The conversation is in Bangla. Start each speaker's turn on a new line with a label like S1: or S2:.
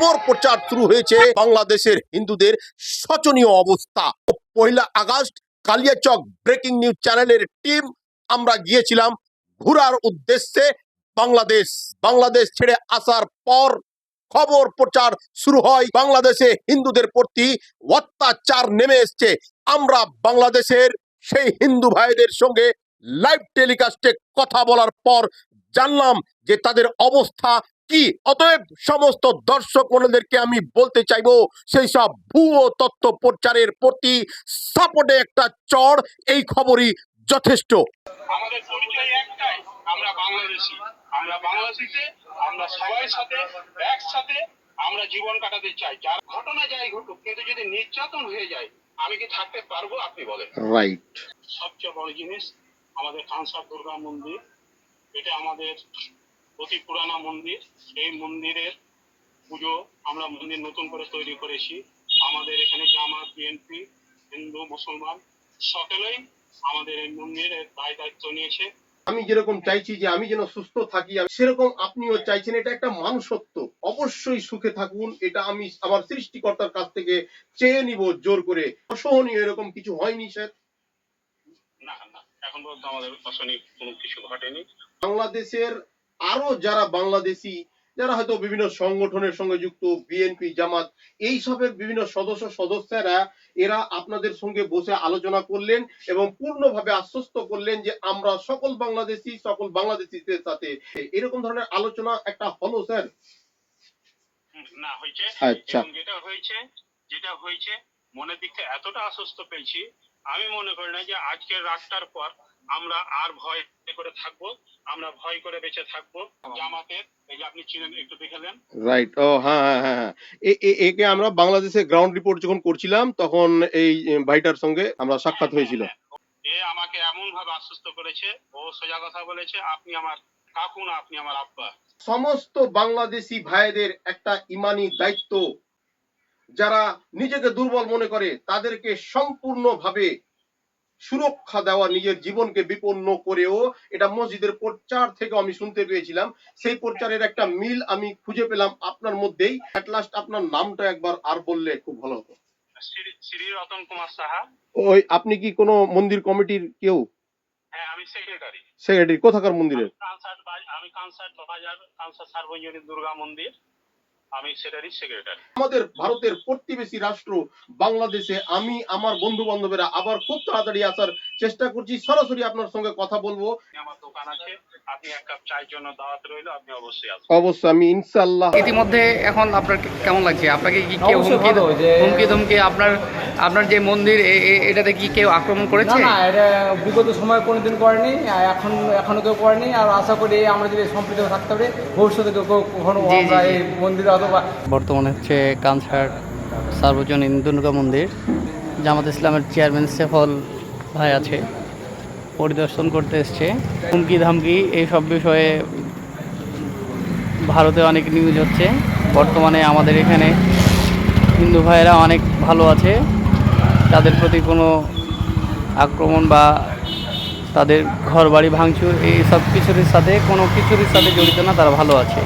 S1: খবর প্রচার শুরু হয়েছে বাংলাদেশের হিন্দুদের শোচনীয় অবস্থা। 1 আগস্ট কালিয়াচক ব্রেকিং নিউজ চ্যানেলের টিম আমরা গিয়েছিলাম ঘোরার উদ্দেশ্যে বাংলাদেশ ছেড়ে আসার পর খবর প্রচার শুরু হয় বাংলাদেশে হিন্দুদের প্রতি অত্যাচার নেমে এসছে। আমরা বাংলাদেশের সেই হিন্দু ভাইদের সঙ্গে লাইভ টেলিকাস্টে কথা বলার পর জানলাম যে তাদের অবস্থা কি। অতএব সমস্ত দর্শক মণ্ডলীদেরকে আমি বলতে চাইবো, সেই সব ভুয়ো তথ্য প্রচারের প্রতি সাপোর্টে একটা চড় এই খবরই যথেষ্ট।
S2: আমাদের পরিচয় একটাই, আমরা বাংলাদেশি। আমরা বাংলাদেশিতে আমরা সবাই সাথে একসাথে আমরা জীবন কাটাতে চাই। যার ঘটনা যাই ঘটুক, কিন্তু যদি নির্যাতন হয়ে যায় আমি কি থাকতে পারবো? আপনি বলেন।
S1: রাইট।
S2: সবচেয়ে বড় জিনিস আমাদের কানসার দুর্গা মন্দির, এটা আমাদের অতি পুরানা মন্দির। এই মন্দিরের পুজো আমরা মন্দির নতুন করে তৈরি করেছি। আমাদের এখানে জামাত, বিএনপি, হিন্দু, মুসলমান সকলেই আমাদের এই মন্দিরের দায়িত্ব নিয়েছে।
S1: আমি যেরকম চাইছি যে আমি যেন সুস্থ থাকি, সেরকম আপনিও চাইছেন। এটা একটা মানুষত্ব। অবশ্যই সুখে থাকুন, এটা আমি আমার সৃষ্টিকর্তার কাছ থেকে চেয়ে নিব জোর করে। অসহনীয় এরকম কিছু হয়নি স্যার?
S2: না, এখন পর্যন্ত আমাদের অসহনীয় কোনো কিছু ঘটেনি।
S1: বাংলাদেশের আরো যারা বাংলাদেশি, যারা হয়তো বিভিন্ন সংগঠনের সঙ্গে যুক্ত, বিএনপি, জামাত, এই সবের বিভিন্ন সদস্যরা এরা আপনাদের সঙ্গে বসে আলোচনা করলেন এবং পূর্ণভাবে আশ্বস্ত করলেন যে আমরা সকল বাংলাদেশিদের সাথে। এরকম ধরনের আলোচনা একটা হলো স্যার?
S2: না, হয়েছে।
S1: আচ্ছা,
S2: যেটা হয়েছে মনের দিক থেকে এতটা আশ্বস্ত পেয়েছি, আমি মনে করি না যে আজকের রাতটার পর আমরা আর ভয় করে থাকবো, আমরা ভয় করে বেঁচে থাকবো। জামাতের এই যে আপনি চিনেন, একটু দেখালেন।
S1: রাইট। ও হ্যাঁ, একে আমরা বাংলাদেশে গ্রাউন্ড রিপোর্ট যখন করছিলাম তখন এই ভাইটার সঙ্গে আমরা সাক্ষাৎ হয়েছিল।
S2: এ আমাকে এমন ভাবে আশ্বস্ত করেছে, ও সোজা কথা বলেছে, আপনি আমার কাকু না, আপনি আমার আব্বা।
S1: সমস্ত বাংলাদেশি ভাইদের একটা ইমানি দায়িত্ব, যারা নিজেকে দুর্বল মনে করে তাদেরকে সম্পূর্ণভাবে সুরক্ষা দেওয়া, নিজের জীবনকে বিপন্ন করেও। এটা মসজিদের প্রচার থেকে আমি শুনতে পেয়েছিলাম। সেই প্রচারের একটা মিল আমি খুঁজে পেলাম আপনার মধ্যেই। এট লাস্ট আপনার নামটা একবার আর বললে খুব ভালো হতো।
S2: শ্রী রতন কুমার সাহা।
S1: ওই আপনি কি কোনো মন্দির কমিটির কেউ?
S2: হ্যাঁ, আমি
S1: সেক্রেটারি কোথাকার মন্দিরের?
S2: আমি কানসার বাজার, কানসার সার্বজনীন দুর্গা মন্দির, আমি সেটারই সেক্রেটারি।
S1: আমাদের ভারতের প্রতিবেশী রাষ্ট্র বাংলাদেশে আমি আমার বন্ধু বান্ধবেরা আবার খুব তাড়াতাড়ি আসার চেষ্টা করছি। সরাসরি আপনার সঙ্গে কথা বলবো।
S2: আমার দোকান আছে, আপনি এক কাপ চায়ের জন্য দাওয়াত রইল, আপনি অবশ্যই আসবেন।
S1: অবশ্যই, আমি ইনশাআল্লাহ।
S3: ইতিমধ্যে এখন আপনার কেমন লাগছে? আপনাকে কি কেউ হুমকি ধমকি আপনার যে মন্দির এটাতে কি কেউ আক্রমণ করেছে?
S4: না, এটা বিগত সময় কোনোদিন করেনি, এখনো কেউ করেনি। আর আশা করি আমরা যদি সম্পৃক্ত থাকতে পারি, ভবিষ্যতে কখনো আমরা এই মন্দিরে অথবা।
S3: বর্তমানে হচ্ছে কানসার সার্বজনীন দুর্গা মন্দির, জামাত ইসলামের চেয়ারম্যান সেফল ভাই আছে, পরিদর্শন করতে এসছে। হুমকি ধামকি এইসব বিষয়ে ভারতে অনেক নিউজ হচ্ছে। বর্তমানে আমাদের এখানে হিন্দু ভাইয়েরা অনেক ভালো আছে, তাদের প্রতি কোনো আক্রমণ বা তাদের ঘর বাড়ি ভাঙচুর এই সব কিছুর সাথে জড়িত না, তারা ভালো আছে।